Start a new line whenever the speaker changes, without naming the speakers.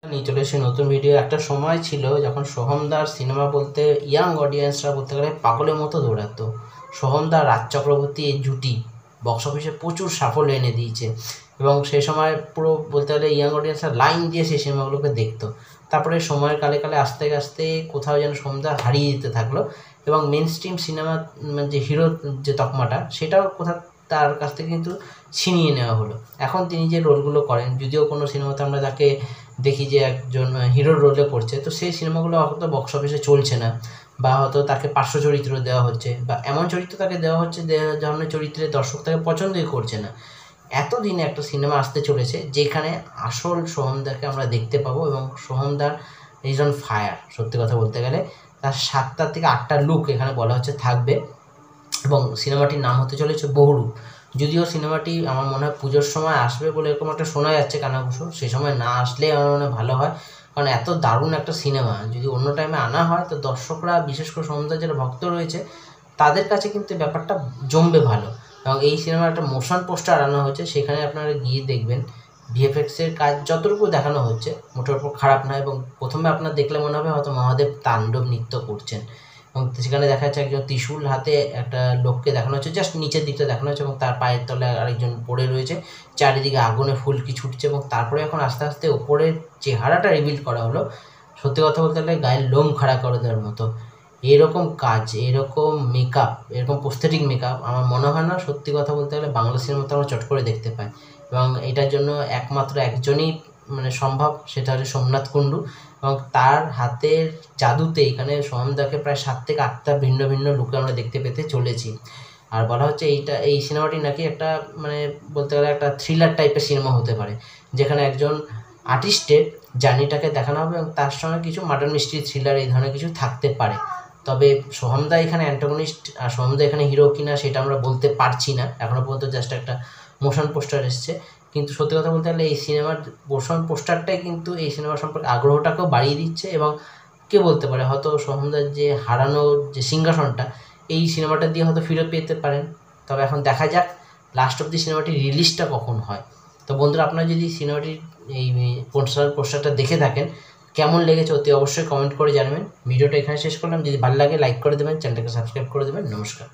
নিয়ে চলে এসে নতুন ভিডিও। একটা সময় ছিল যখন সোহমদার সিনেমা বলতে ইয়াং অডিয়েন্সরা বলতে গেলে পাগলের মতো দৌড়াতো। সোহমদা রাজ চক্রবর্তী এই জুটি বক্স অফিসে প্রচুর সাফল্য এনে দিয়েছে এবং সেই সময় পুরো বলতে গেলে ইয়াং অডিয়েন্সরা লাইন দিয়ে সেই সিনেমাগুলোকে দেখতো। তারপরে সময়ের কালে কালে আস্তে আস্তে কোথাও যেন সোহমদা হারিয়ে যেতে থাকলো এবং মেন স্ট্রিম সিনেমা যে হিরো যে তকমাটা সেটাও কোথাও তার কাছ থেকে কিন্তু ছিনিয়ে নেওয়া হলো। এখন তিনি যে রোলগুলো করেন, যদিও কোনো সিনেমাতে আমরা তাকে দেখি যে একজন হিরোর রোলে করছে, তো সেই সিনেমাগুলো হয়তো বক্স অফিসে চলছে না, বা হয়তো তাকে পার্শ্ব চরিত্র দেওয়া হচ্ছে, বা এমন চরিত্র তাকে দেওয়া হচ্ছে যে ধরনের চরিত্রে দর্শক তাকে পছন্দই করছে না। এতদিনে একটা সিনেমা আসতে চলেছে যেখানে আসল সোহমদাকে আমরা দেখতে পাবো এবং সোহমদার ইজ অন ফায়ার। সত্যি কথা বলতে গেলে তার 7টা থেকে 8টা লুক এখানে বলা হচ্ছে থাকবে এবং সিনেমাটির নাম হতে চলেছে বহুরূপ। যদিও সিনেমাটি আমার মনে হয় পুজোর সময় আসবে বলে এরকম একটা শোনা যাচ্ছে কানাঘুষো। সেই সময় না আসলে আমার মনে হয় ভালো হয়, কারণ এত দারুণ একটা সিনেমা যদি অন্য টাইমে আনা হয় তো দর্শকরা, বিশেষ করে সোহমদার যারা ভক্ত রয়েছে তাদের কাছে কিন্তু ব্যাপারটা জমবে ভালো। এবং এই সিনেমার একটা মোশন পোস্টার আনা হয়েছে, সেখানে আপনারা গিয়ে দেখবেন ভিএফএক্সের কাজ যতটুকু দেখানো হচ্ছে মোটের উপর খারাপ নয় এবং প্রথমে আপনার দেখলে মনে হবে হয়তো মহাদেব তাণ্ডব নৃত্য করছেন এবং সেখানে দেখা যাচ্ছে একজন ত্রিশূল হাতে একটা লোককে দেখানো হচ্ছে, জাস্ট নিচের দিকটা দেখানো হচ্ছে এবং তার পায়ের তলায় আরেকজন পড়ে রয়েছে, চারিদিকে আগুনে ফুলকি ছুটছে এবং তারপরে এখন আস্তে আস্তে ওপরের চেহারাটা রিবিল করা হলো। সত্যি কথা বলতে গেলে গায়ের লোম খাড়া করে দেওয়ার মতো এরকম কাজ, এরকম মেকআপ, এরকম প্রস্থেটিক মেকআপ আমার মনে হয় না সত্যি কথা বলতে গেলে বাংলা সিনেমাতে আমরা চট করে দেখতে পাই। এবং এটার জন্য একমাত্র একজনই সম্ভব, সেটা হচ্ছে সোমনাথ কুণ্ডু এবং তার হাতের জাদুতে এখানে সোহমদাকে প্রায় 7 থেকে 8টা ভিন্ন ভিন্ন লুকে আমরা দেখতে পেতে চলেছি। আর বলা হচ্ছে এই সিনেমাটি নাকি একটা বলতে গেলে একটা থ্রিলার টাইপের সিনেমা হতে পারে, যেখানে একজন আর্টিস্টের জার্নিটাকে দেখানো হবে এবং তার সঙ্গে কিছু মার্ডার মিস্ট্রি, থ্রিলার এই ধরনের কিছু থাকতে পারে। তবে সোহমদা এখানে অ্যান্টাগনিস্ট আর সোহমদা এখানে হিরো কিনা সেটা আমরা বলতে পারছি না, এখনও পর্যন্ত জাস্ট একটা মোশন পোস্টার এসছে। কিন্তু সত্যি কথা বলতে গেলে এই সিনেমার মোশন পোস্টারটাই কিন্তু এই সিনেমা সম্পর্কে আগ্রহটাকেও বাড়িয়ে দিচ্ছে এবং কে বলতে পারে হয়তো সোহমদার যে হারানো যে সিংহাসনটা এই সিনেমাটা দিয়ে হয়তো ফিরে পেতে পারেন। তবে এখন দেখা যাক লাস্ট অব দি সিনেমাটির রিলিজটা কখন হয়। তো বন্ধুরা, আপনারা যদি সিনেমাটির এই পোস্টারটা দেখে থাকেন, কেমন লেগেছে অতি অবশ্যই কমেন্ট করে জানাবেন। ভিডিওটা এখানে শেষ করলাম, যদি ভালো লাগে লাইক করে দেবেন, চ্যানেলটাকে সাবস্ক্রাইব করে দেবেন। নমস্কার।